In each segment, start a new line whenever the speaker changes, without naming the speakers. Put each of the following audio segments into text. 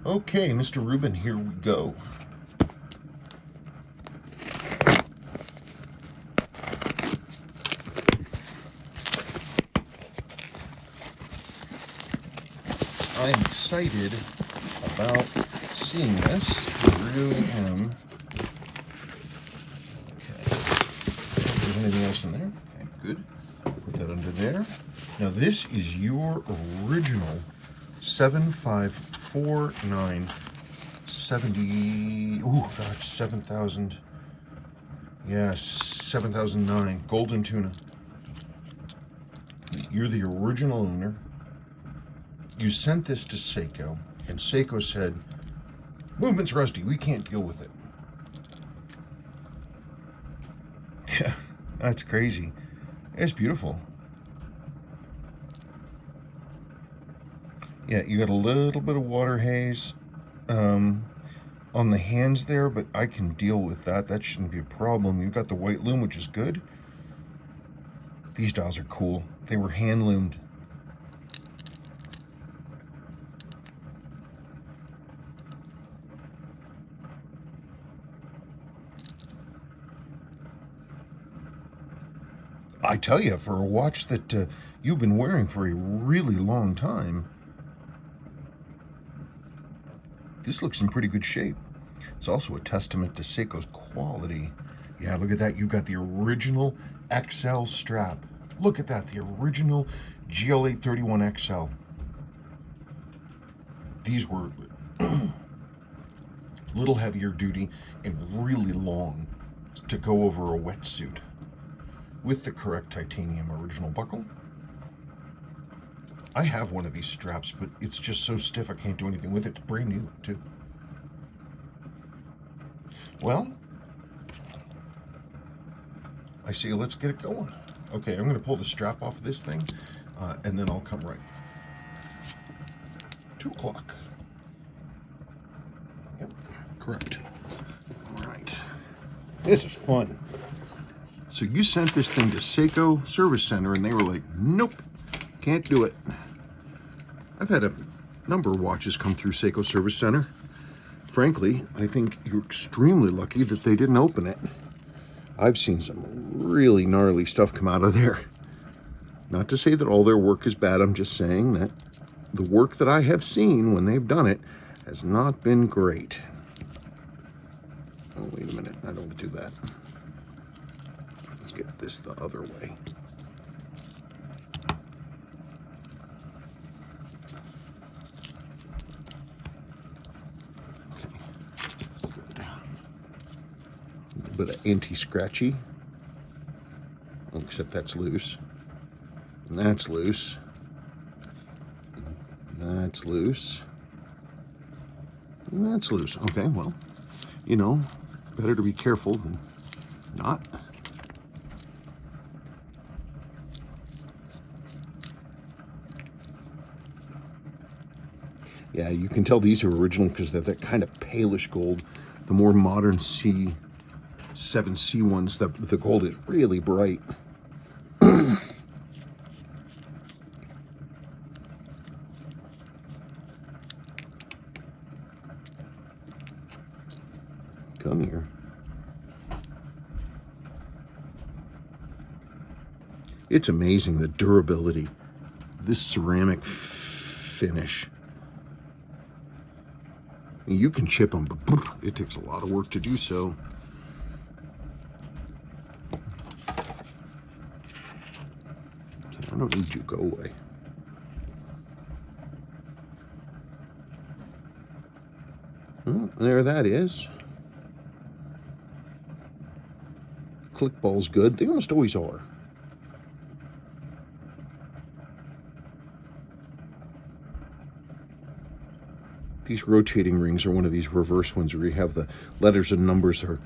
Okay, Mr. Rubin, here we go. I'm excited about seeing this. I really am. Okay. Is there anything else in there? Okay, good. Put that under there. Now this is your original 7549 70. Ooh, gosh, 7,000. Yeah, 7,009 golden tuna. You're the original owner. You sent this to Seiko, and Seiko said, "Movement's rusty, we can't deal with it." Yeah, that's crazy. It's beautiful. Yeah, you got a little bit of water haze on the hands there, but I can deal with that. That shouldn't be a problem. You've got the white loom, which is good. These dials are cool. They were hand loomed. I tell you, for a watch that you've been wearing for a really long time, this looks in pretty good shape. It's also a testament to Seiko's quality. Yeah, look at that. You've got the original XL strap. Look at that, the original GL831 XL. These were a little heavier duty and really long to go over a wetsuit with the correct titanium original buckle. I have one of these straps, but it's just so stiff I can't do anything with it. It's brand new, too. Well, I say let's get it going. Okay, I'm going to pull the strap off this thing, and then I'll come right. 2 o'clock. Yep, correct. All right. This is fun. So you sent this thing to Seiko Service Center, and they were like, "Nope, can't do it." I've had a number of watches come through Seiko Service Center. Frankly, I think you're extremely lucky that they didn't open it. I've seen some really gnarly stuff come out of there. Not to say that all their work is bad, I'm just saying that the work that I have seen when they've done it has not been great. Oh, wait a minute, I don't want to do that. Let's get this the other way. Bit of anti-scratchy, except that's loose, and that's loose, and that's loose, and that's loose. Okay, well, you know, better to be careful than not. Yeah, you can tell these are original because they're that kind of palish gold. The more modern C7C ones, the gold is really bright. Come here. It's amazing the durability, this ceramic finish. You can chip them, but it takes a lot of work to do so. I don't need you, go away. Well, there that is. Click ball's good. They almost always are. These rotating rings are one of these reverse ones where you have the letters and numbers are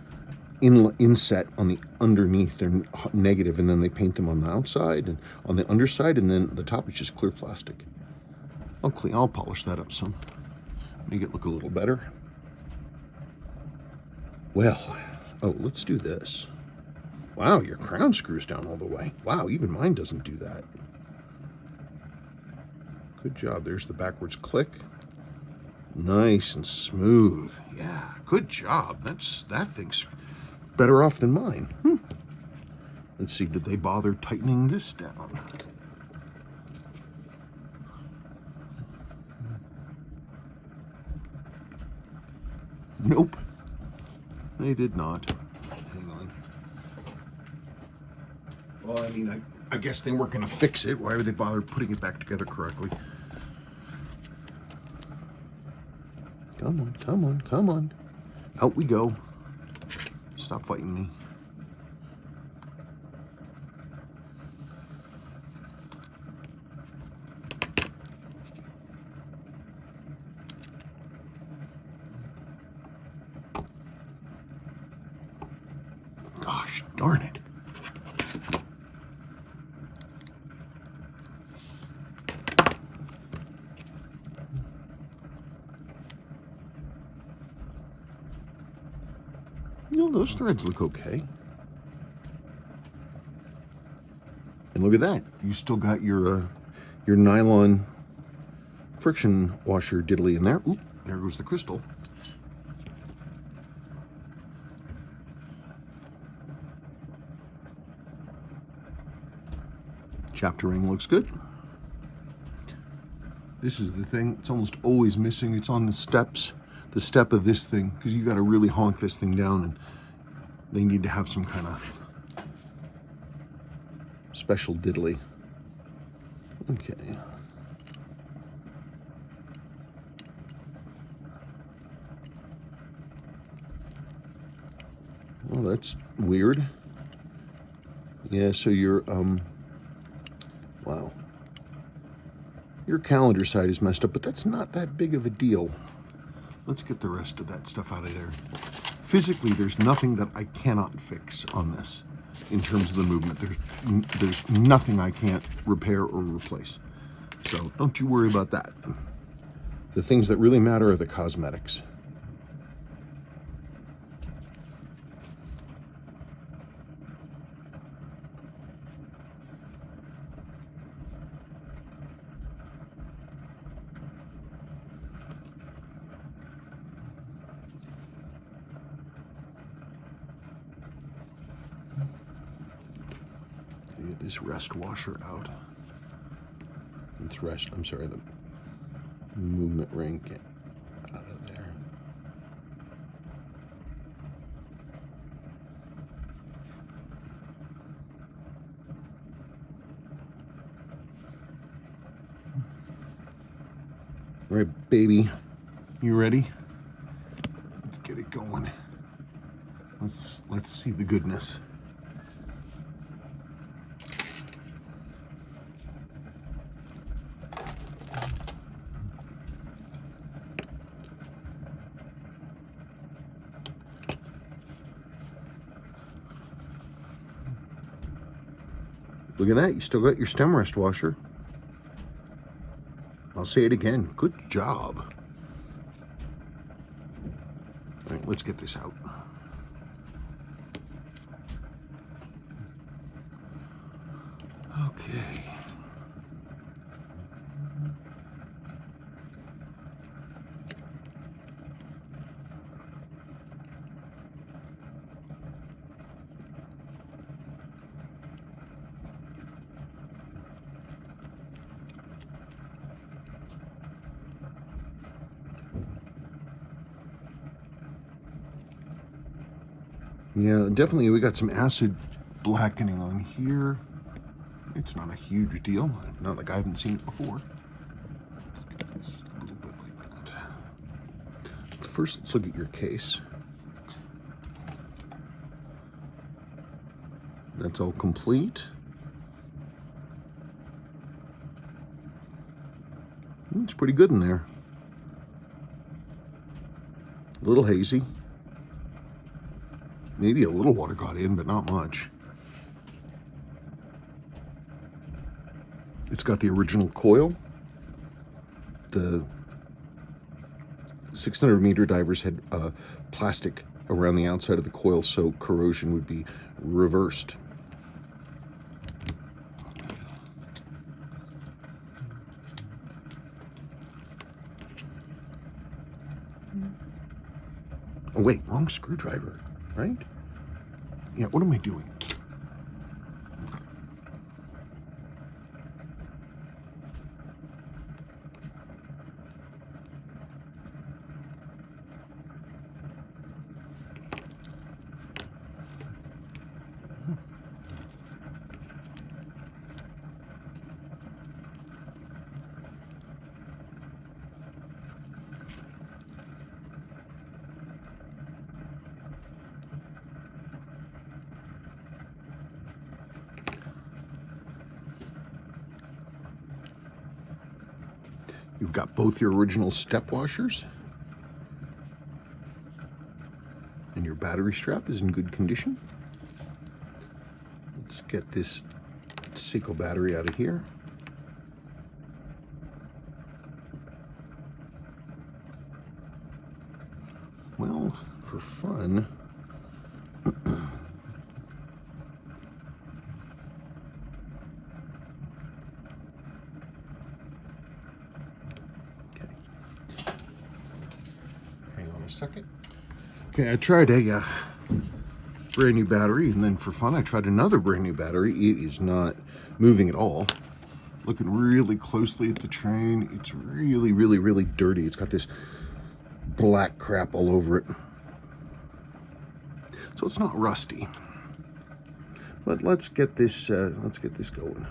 inset on the underneath. They're negative, and then they paint them on the outside and on the underside, and then the top is just clear plastic. I'll polish that up some, make it look a little better. Well, oh, let's do this. Wow, your crown screws down all the way. Wow, even mine doesn't do that. Good job. There's the backwards click. Nice and smooth. Yeah, good job. That thing's better off than mine. Let's see, did they bother tightening this down? Nope, they did not. Hang on. Well, I mean, I guess they weren't going to fix it. Why would they bother putting it back together correctly? Come on, come on, come on. Out we go. Stop fighting me. Gosh darn it. No, those threads look okay. And look at that. You still got your nylon friction washer diddly in there. Oop, there goes the crystal. Chapter ring looks good. This is the thing, it's almost always missing. It's on the steps, the step of this thing, because you got to really honk this thing down, and they need to have some kind of special diddly. Okay. Well, that's weird. Yeah, so your wow. Your calendar side is messed up, but that's not that big of a deal. Let's get the rest of that stuff out of there. Physically, there's nothing that I cannot fix on this in terms of the movement. There's nothing I can't repair or replace. So don't you worry about that. The things that really matter are the cosmetics. Get this rest washer out. It's rest, I'm sorry, the movement ring, get out of there. All right, baby, you ready? Let's get it going. Let's see the goodness. Look at that, you still got your stem rest washer. I'll say it again, good job. All right, let's get this out. Okay. Yeah, definitely we got some acid blackening on here. It's not a huge deal. Not like I haven't seen it before. Let's get this a little bit like that. First, let's look at your case. That's all complete. It's pretty good in there. A little hazy. Maybe a little water got in, but not much. It's got the original coil. The 600-meter divers had plastic around the outside of the coil, so corrosion would be reversed. Oh wait, wrong screwdriver, right? Yeah, what am I doing? You've got both your original step washers, and your battery strap is in good condition. Let's get this Seiko battery out of here. Well, for fun, hang on a second. Okay, I tried a brand new battery, and then for fun, I tried another brand new battery. It is not moving at all. Looking really closely at the train, it's really, really, really dirty. It's got this black crap all over it. So it's not rusty. But let's get this going.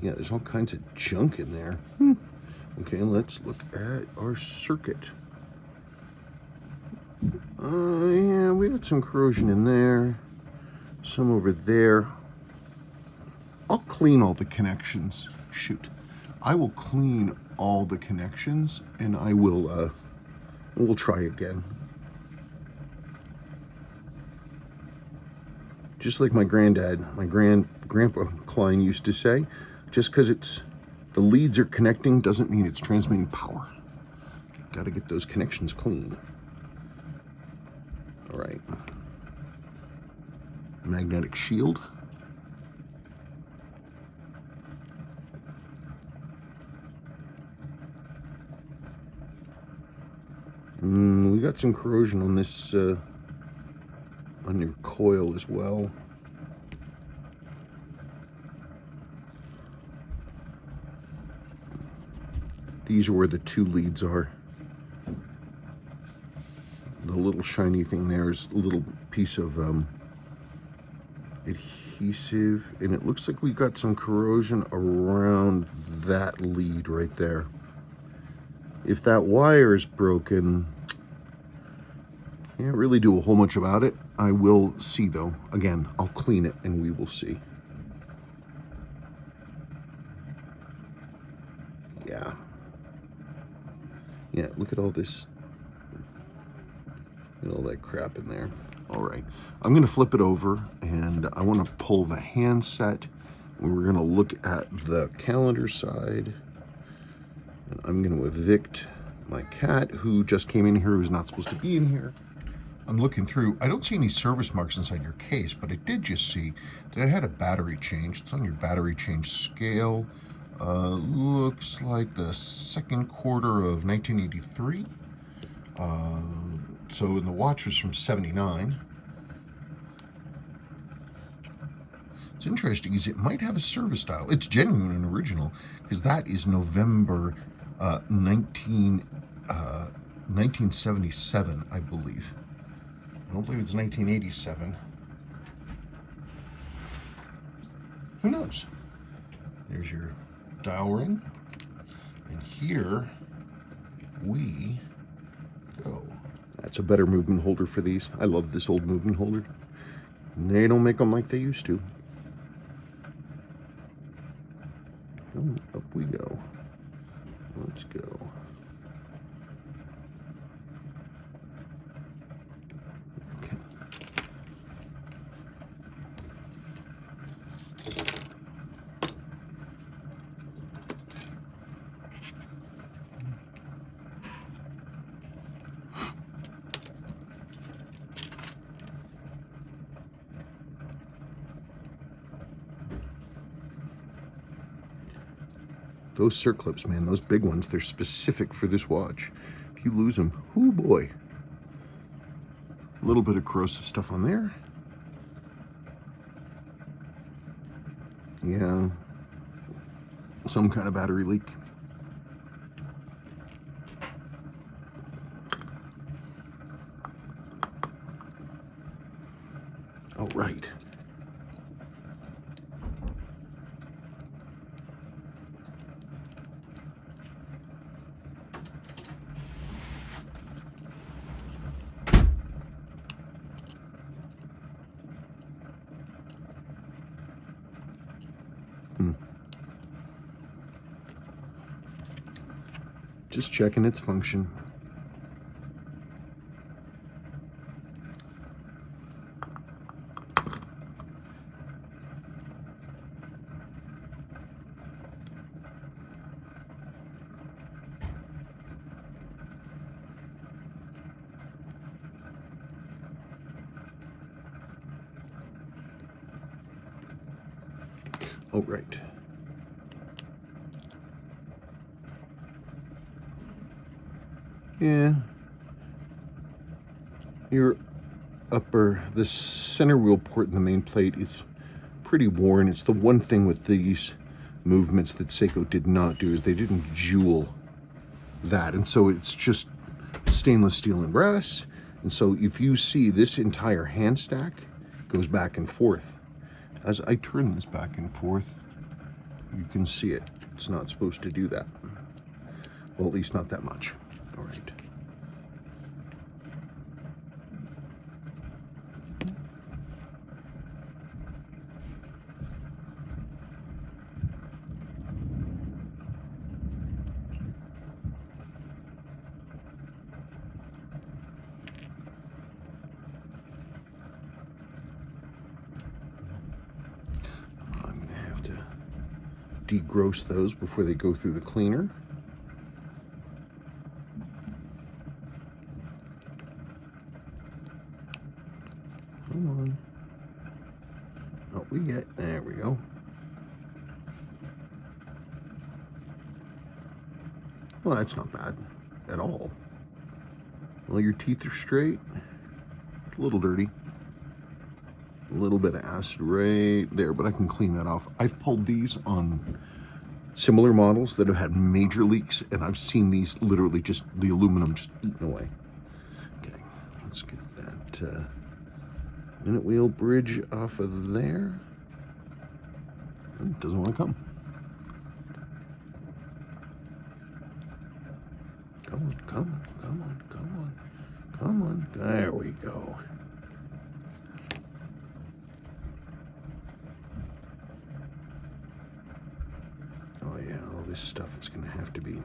Yeah, there's all kinds of junk in there. Okay, let's look at our circuit. Yeah, we got some corrosion in there, some over there. I'll clean all the connections. Shoot, I will clean all the connections, and I will we'll try again. Just like my granddad, my grandpa Klein used to say, just because the leads are connecting doesn't mean it's transmitting power. Got to get those connections clean. All right. Magnetic shield. We got some corrosion on this, on your coil as well. These are where the two leads are. The little shiny thing there is a little piece of adhesive, and it looks like we got some corrosion around that lead right there. If that wire is broken, can't really do a whole much about it. I will see though. Again, I'll clean it and we will see. Yeah. Yeah, look at all this, and all that crap in there. All right, I'm gonna flip it over, and I wanna pull the handset, and we're gonna look at the calendar side, and I'm gonna evict my cat, who just came in here, who's not supposed to be in here. I'm looking through, I don't see any service marks inside your case, but I did just see that it had a battery change. It's on your battery change scale. Looks like the second quarter of 1983. So the watch was from 79. It's interesting is it might have a service dial. It's genuine and original, because that is November 1977, I believe. I don't believe it's 1987. Who knows? There's your dial ring, and here we go. That's a better movement holder for these. I love this old movement holder. They don't make them like they used to. Up we go. Let's go. Okay. those circlips, man, those big ones, they're specific for this watch. If you lose them, oh boy. A little bit of corrosive stuff on there. Yeah, some kind of battery leak. Oh, right. Just checking its function. Oh, right. Yeah. Your the center wheel port in the main plate is pretty worn. It's the one thing with these movements that Seiko did not do, is they didn't jewel that. And so it's just stainless steel and brass. And so if you see, this entire hand stack goes back and forth. As I turn this back and forth, you can see it. It's not supposed to do that. Well, at least not that much. All right. I'm gonna have to degross those before they go through the cleaner. Come on. Oh, there we go. Well, that's not bad at all. Well, your teeth are straight. A little dirty. A little bit of acid right there, but I can clean that off. I've pulled these on similar models that have had major leaks, and I've seen these literally just, the aluminum just eaten away. Okay, let's get that minute wheel bridge off of there. It doesn't want to come. Come on, come on, come on, come on, come on. There we go. Oh yeah, all this stuff is gonna have to be,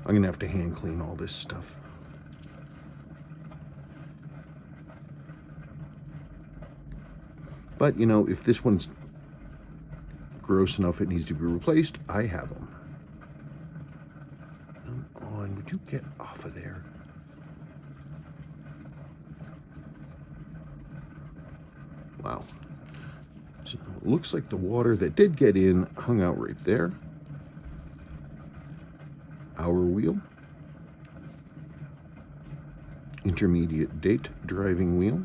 I'm gonna have to hand clean all this stuff. But you know, if this one's gross enough it needs to be replaced, I have them. Come on, would you get off of there? Wow. So it looks like the water that did get in hung out right there. Hour wheel. Intermediate date driving wheel.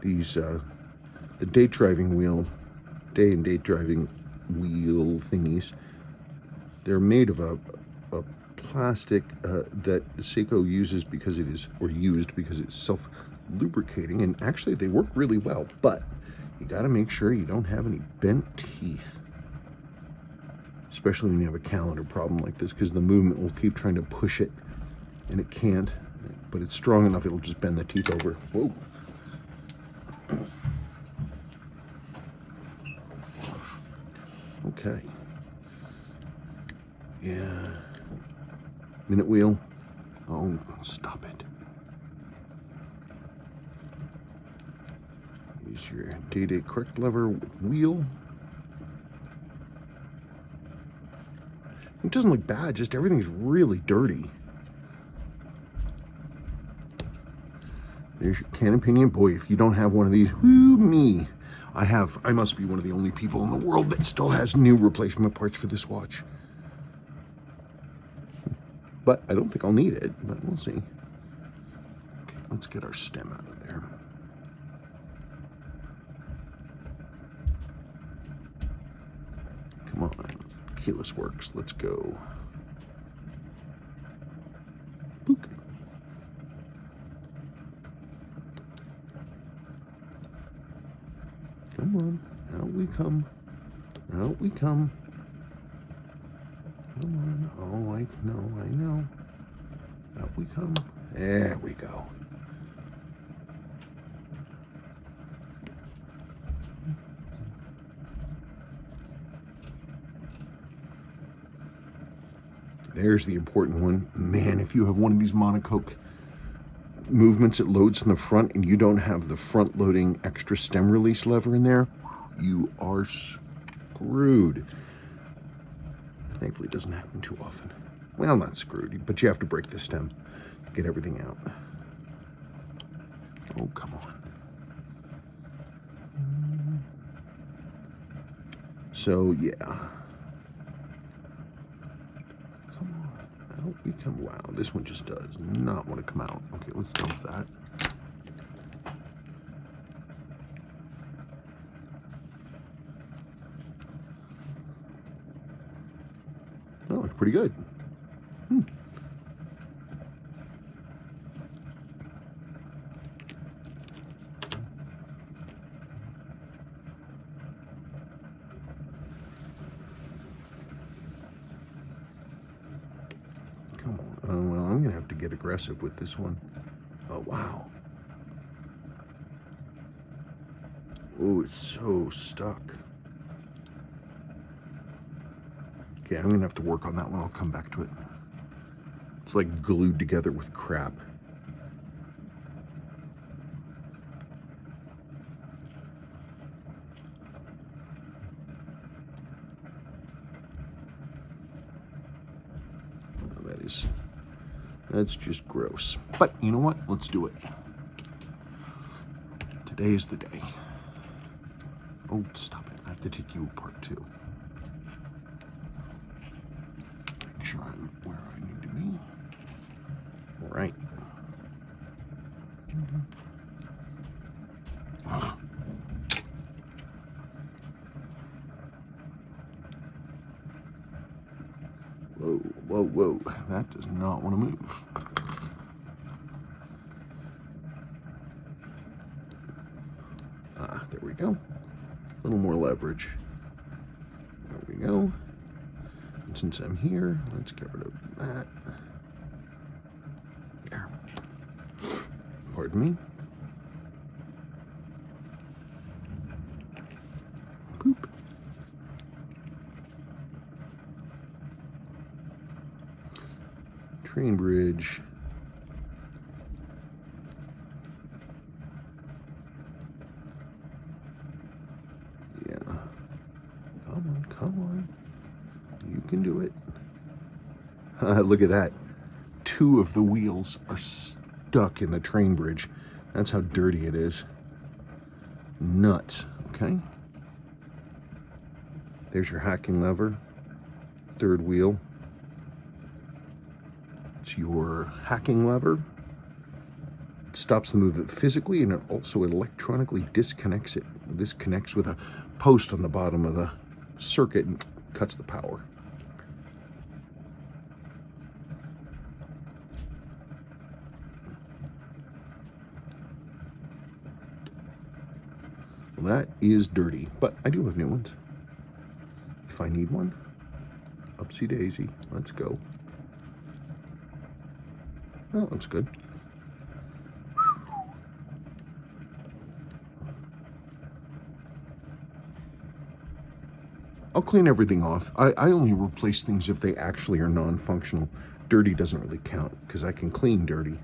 These, the day and date driving wheel thingies, they're made of a plastic that Seiko uses because it is, or used because it's self-lubricating, and actually they work really well, but you gotta make sure you don't have any bent teeth, especially when you have a calendar problem like this, because the movement will keep trying to push it, and it can't, but it's strong enough it'll just bend the teeth over. Whoa. Okay. Yeah. Minute wheel. Oh, stop it. Use your day-to-day correct lever with wheel. It doesn't look bad, just everything's really dirty. There's your can pinion. Boy, if you don't have one of these, whoo me. I must be one of the only people in the world that still has new replacement parts for this watch. But I don't think I'll need it, but we'll see. Okay, let's get our stem out of there. Come on, keyless works, let's go. Book. Come on, out we come. Out we come. Come on. Oh, I know. Out we come. There we go. There's the important one. Man, if you have one of these monocoque movements, it loads in the front and you don't have the front loading extra stem release lever in there, you are screwed. Thankfully, it doesn't happen too often. Well, not screwed, but you have to break the stem, get everything out. Oh, come on. So, yeah. Come on, out we come. Wow, this one just does not want to come out. Okay, let's dump that. Oh, it's pretty good. Come on. Oh, well, I'm going to have to get aggressive with this one. Oh, wow. Oh, it's so stuck. Okay, I'm going to have to work on that one. I'll come back to it. It's like glued together with crap. That's just gross. But you know what? Let's do it. Today is the day. Oh, stop it. I have to take you apart too. Make sure I'm where I need to be. All right. Whoa, whoa, whoa. That does not want to move. There we go. A little more leverage. There we go. And since I'm here, let's get rid of that. There. Pardon me. Poop. Train bridge. Yeah. Come on. You can do it. Look at that. 2 of the wheels are stuck in the train bridge. That's how dirty it is. Nuts. Okay. There's your hacking lever. 3rd wheel. It's your hacking lever. It stops the movement physically, and it also electronically disconnects it. This connects with a post on the bottom of the circuit and cuts the power. Well, that is dirty, but I do have new ones. If I need one, upsy daisy, let's go. Well, that's good. I'll clean everything off. I only replace things if they actually are non-functional. dirty doesn't really count because I can clean dirty.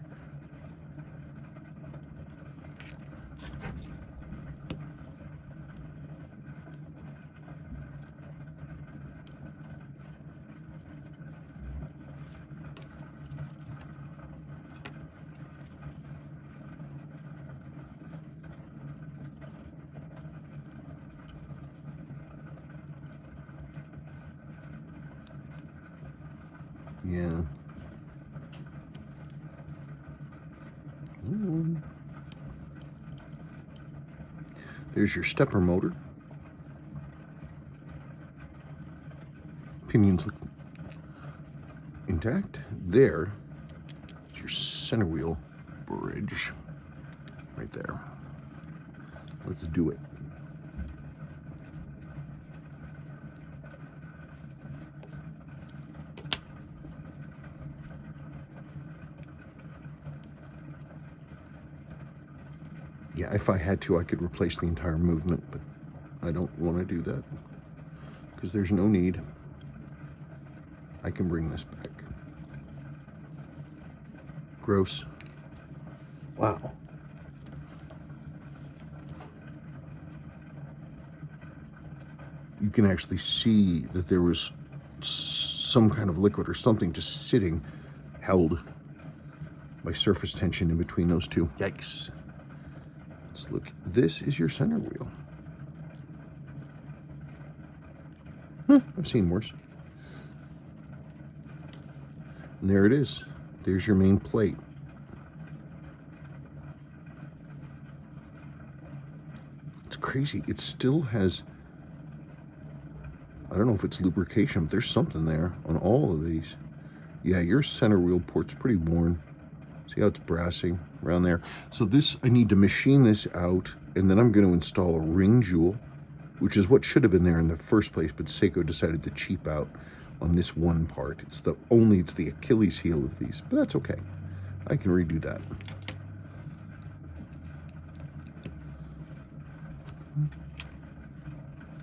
Yeah. Ooh. There's your stepper motor. Pinions look intact. There is your center wheel bridge. Right there. Let's do it. Yeah, if I had to, I could replace the entire movement, but I don't want to do that because there's no need. I can bring this back. Gross. Wow. You can actually see that there was some kind of liquid or something just sitting, held by surface tension in between those two. Yikes. Let's look. This is your center wheel. I've seen worse. And there it is. There's your main plate. It's crazy. It still has, I don't know if it's lubrication, but there's something there on all of these. Yeah, your center wheel port's pretty worn. See how it's brassing around there? So this, I need to machine this out, and then I'm going to install a ring jewel, which is what should have been there in the first place, but Seiko decided to cheap out on this one part. It's the Achilles heel of these, but that's okay. I can redo that.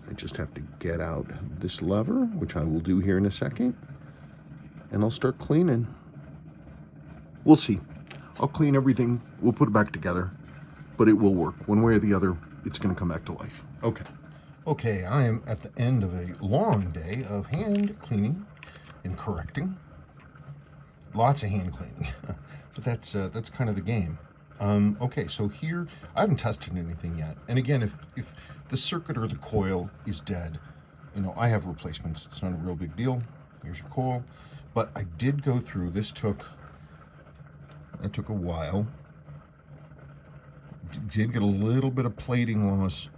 I just have to get out this lever, which I will do here in a second, and I'll start cleaning. We'll see. I'll clean everything, we'll put it back together, but it will work. One way or the other, it's gonna come back to life. Okay. Okay, I am at the end of a long day of hand cleaning and correcting. Lots of hand cleaning, but that's kind of the game. Okay, so here, I haven't tested anything yet. And again, if the circuit or the coil is dead, you know, I have replacements. It's not a real big deal. Here's your coil. But I did go through, that took a while. Did get a little bit of plating loss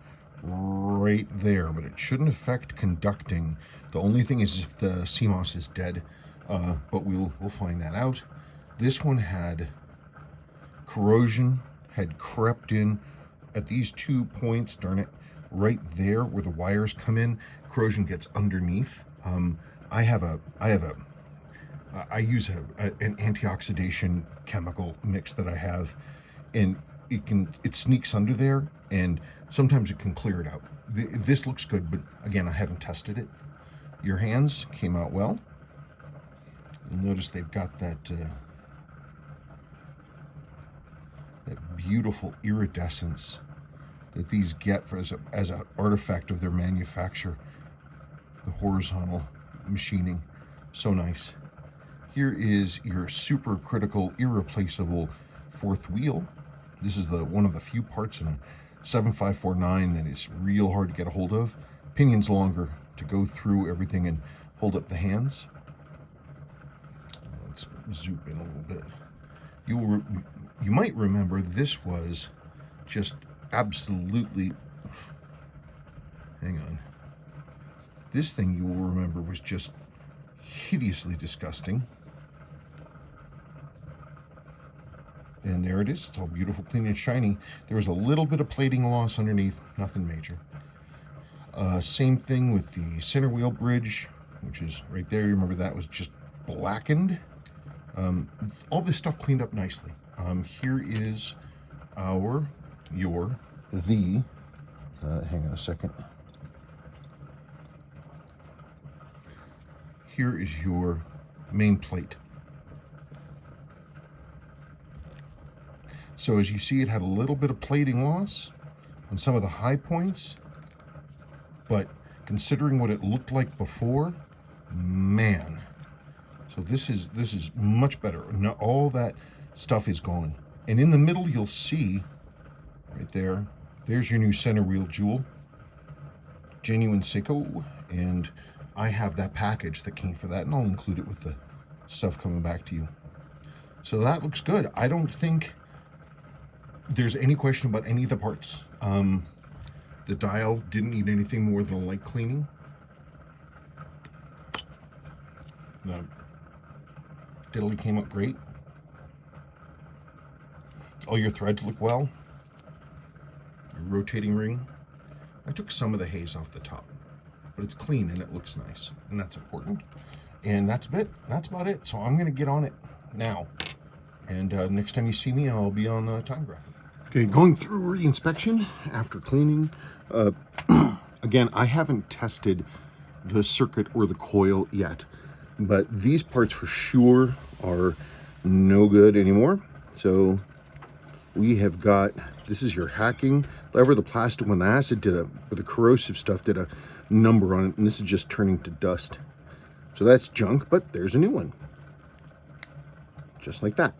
right there, but it shouldn't affect conducting. The only thing is if the CMOS is dead, but we'll find that out. This one had corrosion, had crept in at these 2 points, darn it, right there where the wires come in. Corrosion gets underneath. I use an antioxidation chemical mix that I have, and it sneaks under there, and sometimes it can clear it out. This looks good, but again, I haven't tested it. Your hands came out well. You'll notice they've got that beautiful iridescence that these get as an artifact of their manufacture. The horizontal machining, so nice. Here is your super critical, irreplaceable fourth wheel. This is one of the few parts in a 7549 that is real hard to get a hold of. Pinion's longer to go through everything and hold up the hands. Let's zoom in a little bit. You might remember this was just absolutely, hang on. This thing you will remember was just hideously disgusting. And there it is. It's all beautiful, clean, and shiny. There was a little bit of plating loss underneath, nothing major. Same thing with the center wheel bridge, which is right there. You remember that was just blackened. All this stuff cleaned up nicely. Here is hang on a second. Here is your main plate. So as you see, it had a little bit of plating loss on some of the high points, but considering what it looked like before, man. So this is much better. Now, all that stuff is gone. And in the middle, you'll see right there, there's your new center wheel jewel, genuine Seiko, and I have that package that came for that, and I'll include it with the stuff coming back to you. So that looks good. I don't think there's any question about any of the parts. The dial didn't need anything more than a light cleaning. The diddly came up great. All your threads look well. Your rotating ring. I took some of the haze off the top, but it's clean and it looks nice, and that's important. And that's about it. So I'm gonna get on it now. And next time you see me, I'll be on the time graphic. Okay, going through re-inspection after cleaning. Again, I haven't tested the circuit or the coil yet, but these parts for sure are no good anymore. So we have got, this is your hacking lever. The plastic one, the acid did but the corrosive stuff did a number on it, and this is just turning to dust. So that's junk, but there's a new one. Just like that.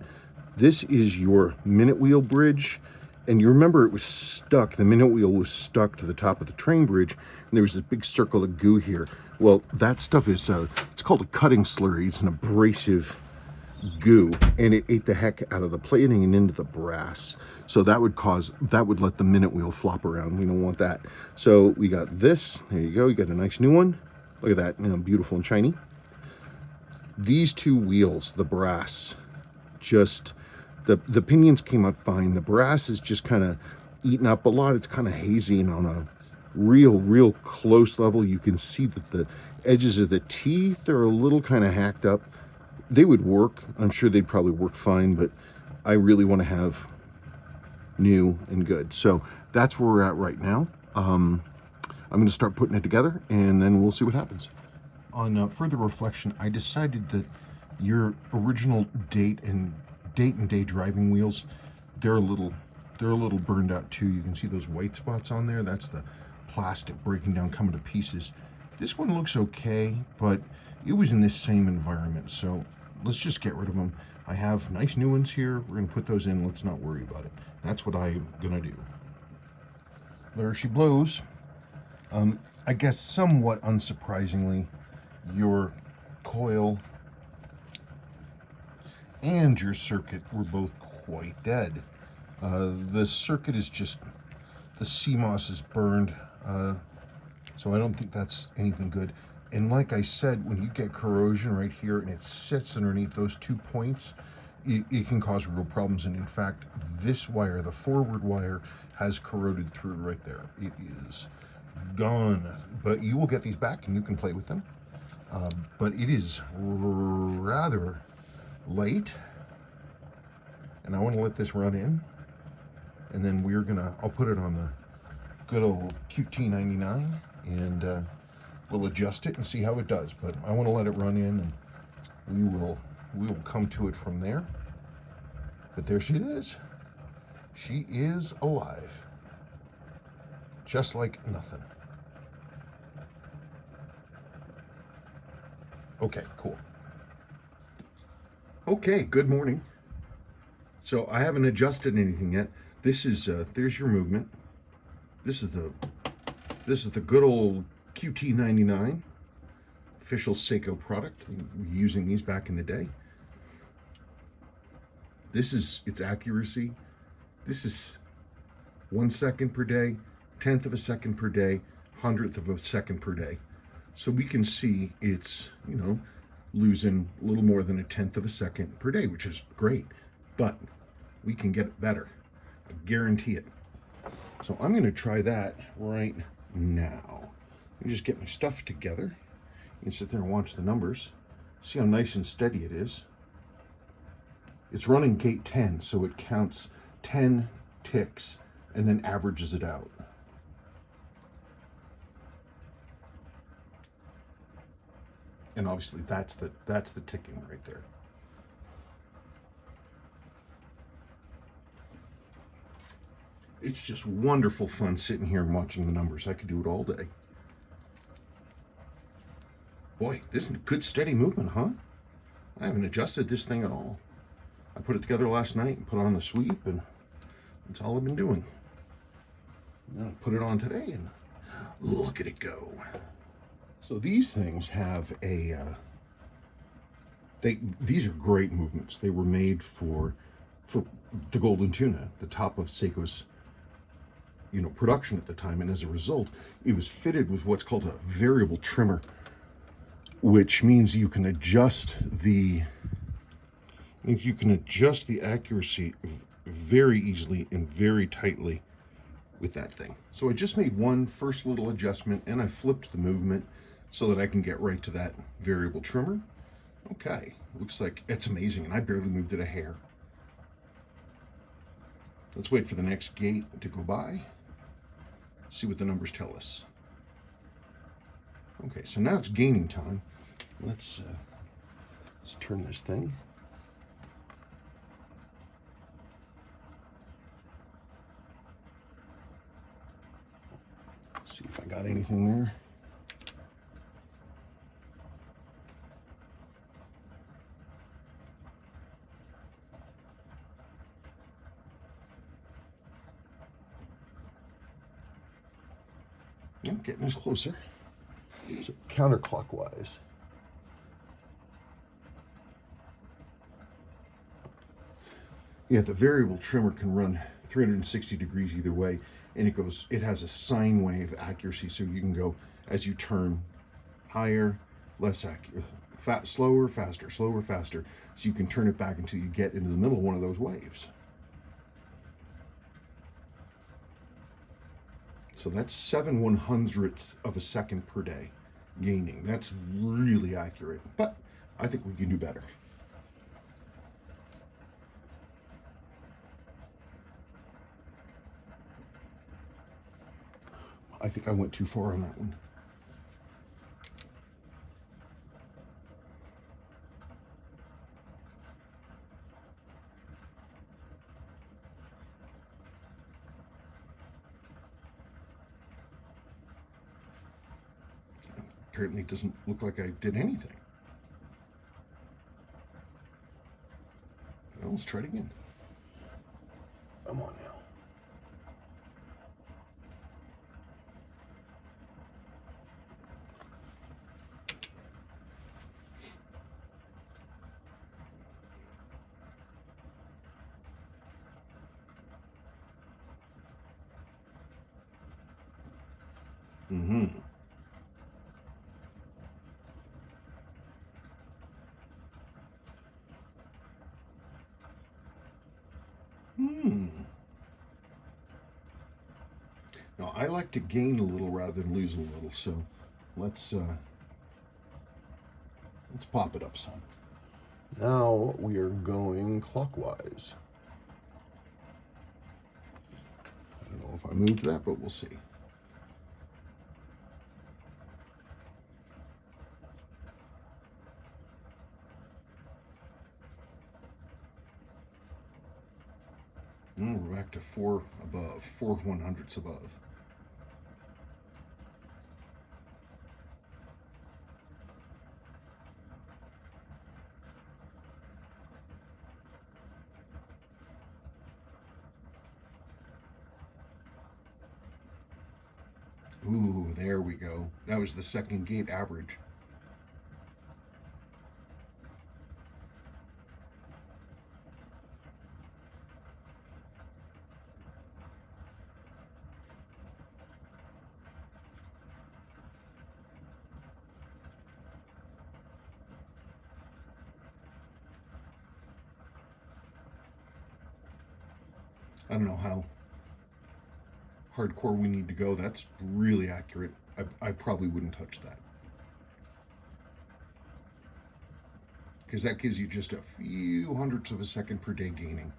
This is your minute wheel bridge. And you remember it was stuck, the minute wheel was stuck to the top of the train bridge, and there was this big circle of goo here. Well, that stuff is, it's called a cutting slurry. It's an abrasive goo, and it ate the heck out of the plating and into the brass. So that would let the minute wheel flop around. We don't want that. So we got this, there you go, you got a nice new one. Look at that, you know, beautiful and shiny. These two wheels, the brass, just, the pinions came out fine. The brass is just kind of eaten up a lot. It's kind of hazy, and on a real close level, you can see that the edges of the teeth are a little kind of hacked up. They would work. I'm sure they'd probably work fine, but I really want to have new and good. So that's where we're at right now. I'm going to start putting it together, and then we'll see what happens. On further reflection, I decided that your original date and day driving wheels, they're a little burned out too. You can see those white spots on there. That's the plastic breaking down, coming to pieces. This one looks okay, but it was in this same environment, so let's just get rid of them. I have nice new ones here. We're gonna put those in. Let's not worry about it. That's what I'm gonna do. There she blows. I guess somewhat unsurprisingly, your coil and your circuit were both quite dead. The circuit is just, the CMOS is burned, so I don't think that's anything good. And like I said, when you get corrosion right here and it sits underneath those 2 points, it can cause real problems. And in fact, this wire, the forward wire, has corroded through right there. It is gone, but you will get these back and you can play with them. But it is rather late, and I want to let this run in, and then I'll put it on the good old QT99, and we'll adjust it and see how it does. But I want to let it run in, and we will come to it from there. But there she is. She is alive, just like nothing. Okay, cool. Okay, good morning. So I haven't adjusted anything yet. This is there's your movement. This is the good old QT99 official Seiko product. We were using these back in the day. This is its accuracy. This is 1 second per day, 1/10 of a second per day, 100th of a second per day. So we can see it's, you know, losing a little more than 1/10 of a second per day, which is great, but we can get it better. I guarantee it. So I'm going to try that right now. Let me just get my stuff together. You can sit there and watch the numbers. See how nice and steady it is. It's running gate 10, so it counts 10 ticks and then averages it out. And obviously that's the ticking right there. It's just wonderful fun sitting here and watching the numbers. I could do it all day. Boy, this is good steady movement, huh? I haven't adjusted this thing at all. I put it together last night and put on the sweep, and that's all I've been doing. And then I put it on today, and look at it go. So these things have a, these are great movements. They were made for the golden tuna, the top of Seiko's, production at the time, and as a result, it was fitted with what's called a variable trimmer, which means you can adjust the accuracy very easily and very tightly with that thing. So I just made one first little adjustment, and I flipped the movement so that I can get right to that variable trimmer. Okay, looks like it's amazing, and I barely moved it a hair. Let's wait for the next gate to go by. See what the numbers tell us. Okay, so now it's gaining time. Let's turn this thing. See if I got anything there. Yeah, getting us closer. So counterclockwise. Yeah, the variable trimmer can run 360 degrees either way, and it has a sine wave accuracy, so you can go as you turn higher, less accurate, slower, faster, slower, faster, so you can turn it back until you get into the middle of one of those waves. So that's 7/100ths of a second per day gaining. That's really accurate, but I think we can do better. I think I went too far on that one. Apparently it doesn't look like I did anything. Well, let's try it again. Come on now. Now, I like to gain a little rather than lose a little, so let's pop it up some. Now we are going clockwise. I don't know if I moved that, but we'll see. And we're back to 4/100ths above. Ooh, there we go. That was the second gate average. I don't know how hardcore we need to go. That's really accurate. I probably wouldn't touch that, because that gives you just a few hundredths of a second per day gaining.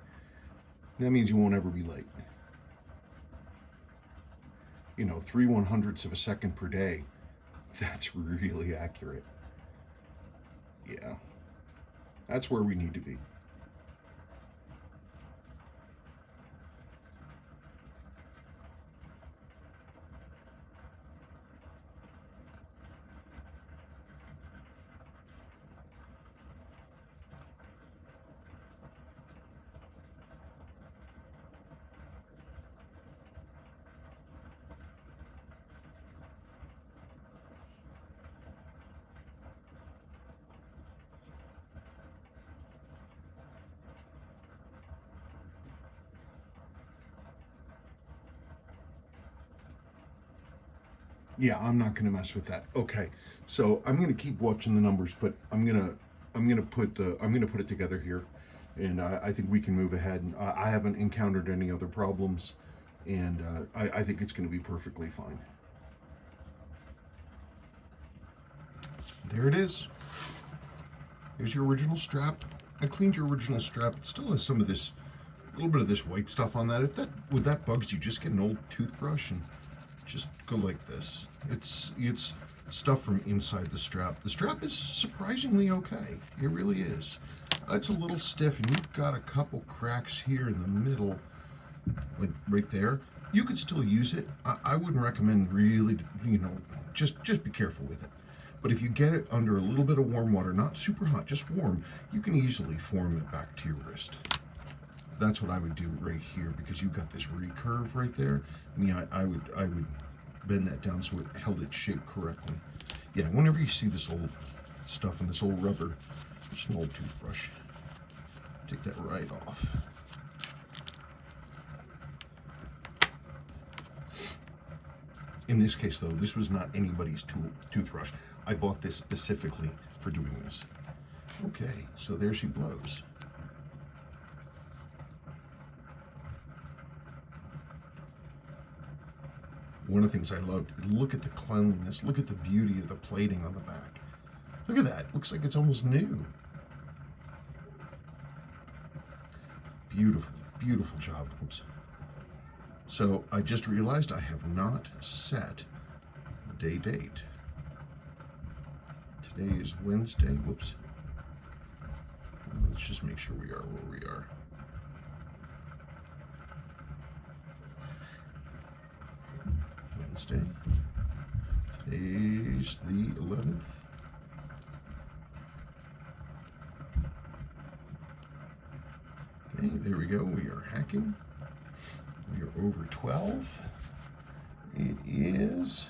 That means you won't ever be late. 3/100ths of a second per day. That's really accurate. Yeah, that's where we need to be. Yeah, I'm not going to mess with that. Okay, so I'm going to keep watching the numbers, but I'm gonna put it together here, and I think we can move ahead. And I haven't encountered any other problems, and I think it's going to be perfectly fine. There it is. Here's your original strap. I cleaned your original strap. It still has some of this, a little bit of this white stuff on that. If that bugs you, just get an old toothbrush and just go like this. It's stuff from inside the strap. The strap is surprisingly okay. It really is. It's a little stiff, and you've got a couple cracks here in the middle, like right there. You could still use it. I wouldn't recommend really, just be careful with it. But if you get it under a little bit of warm water, not super hot, just warm, you can easily form it back to your wrist. That's what I would do right here, because you've got this recurve right there. I would bend that down so it held its shape correctly. Yeah, whenever you see this old stuff and this old rubber, just an old toothbrush, take that right off. In this case, though, this was not anybody's toothbrush. I bought this specifically for doing this. Okay, so there she blows. One of the things I loved, look at the cleanliness, look at the beauty of the plating on the back. Look at that, looks like it's almost new. Beautiful, beautiful job. Oops. So I just realized I have not set the date. Today is Wednesday. Whoops. Let's just make sure we are where we are. Wednesday. Today's the 11th. Okay, there we go. We are hacking. We are over 12. It is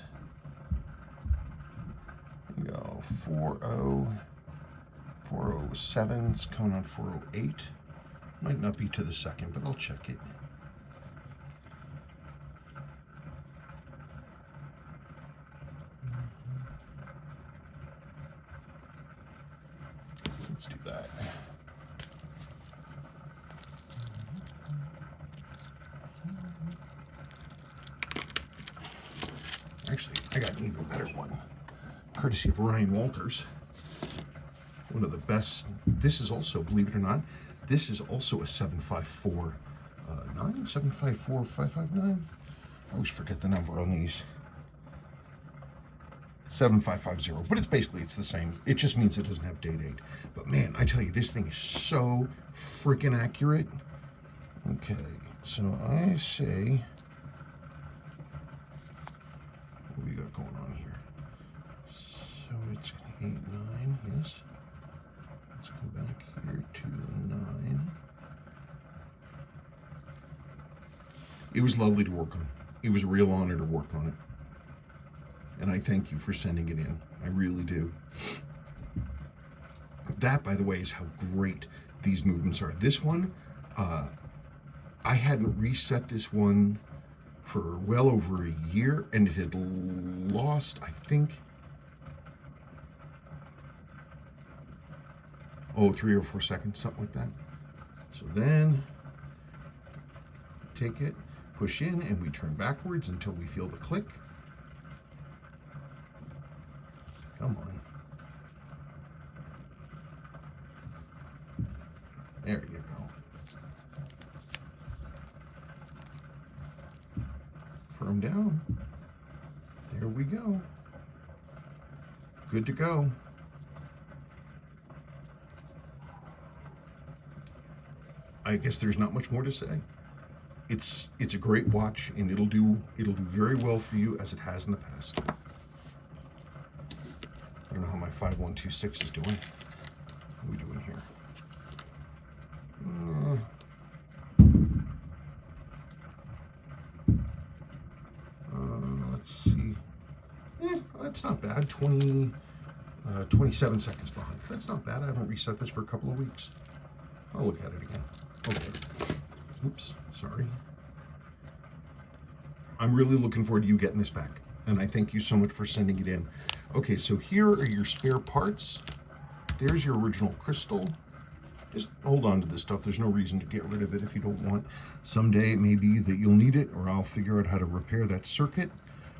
407. It's coming on 408. Might not be to the second, but I'll check it. Let's do that. Actually, I got an even better one, courtesy of Ryan Walters. One of the best. This is also, believe it or not, this is also a 754 559. I always forget the number on these. 7550, but it's the same. It just means it doesn't have date. But man, I tell you, this thing is so freaking accurate. Okay, so I say, what do we got going on here? So it's 89, yes. Let's come back here to the 9. It was lovely to work on. It was a real honor to work on it. And I thank you for sending it in. I really do. That, by the way, is how great these movements are. This one, I hadn't reset this one for well over a year, and it had lost, I think, 3 or 4 seconds, something like that. So then, take it, push in, and we turn backwards until we feel the click. Come on. There you go. Firm down. There we go. Good to go. I guess there's not much more to say. It's a great watch, and it'll do very well for you, as it has in the past. I don't know how my 5126 is doing. What are we doing here? Let's see. That's not bad. 27 seconds behind. That's not bad. I haven't reset this for a couple of weeks. I'll look at it again. Okay. Oops, sorry. I'm really looking forward to you getting this back. And I thank you so much for sending it in. Okay, so here are your spare parts. There's your original crystal. Just hold on to this stuff. There's no reason to get rid of it if you don't want. Someday it may be that you'll need it, or I'll figure out how to repair that circuit,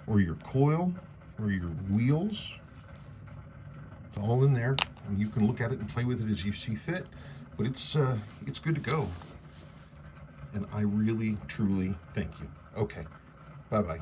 or your coil, or your wheels. It's all in there, and you can look at it and play with it as you see fit. But it's good to go. And I really, truly thank you. Okay, bye-bye.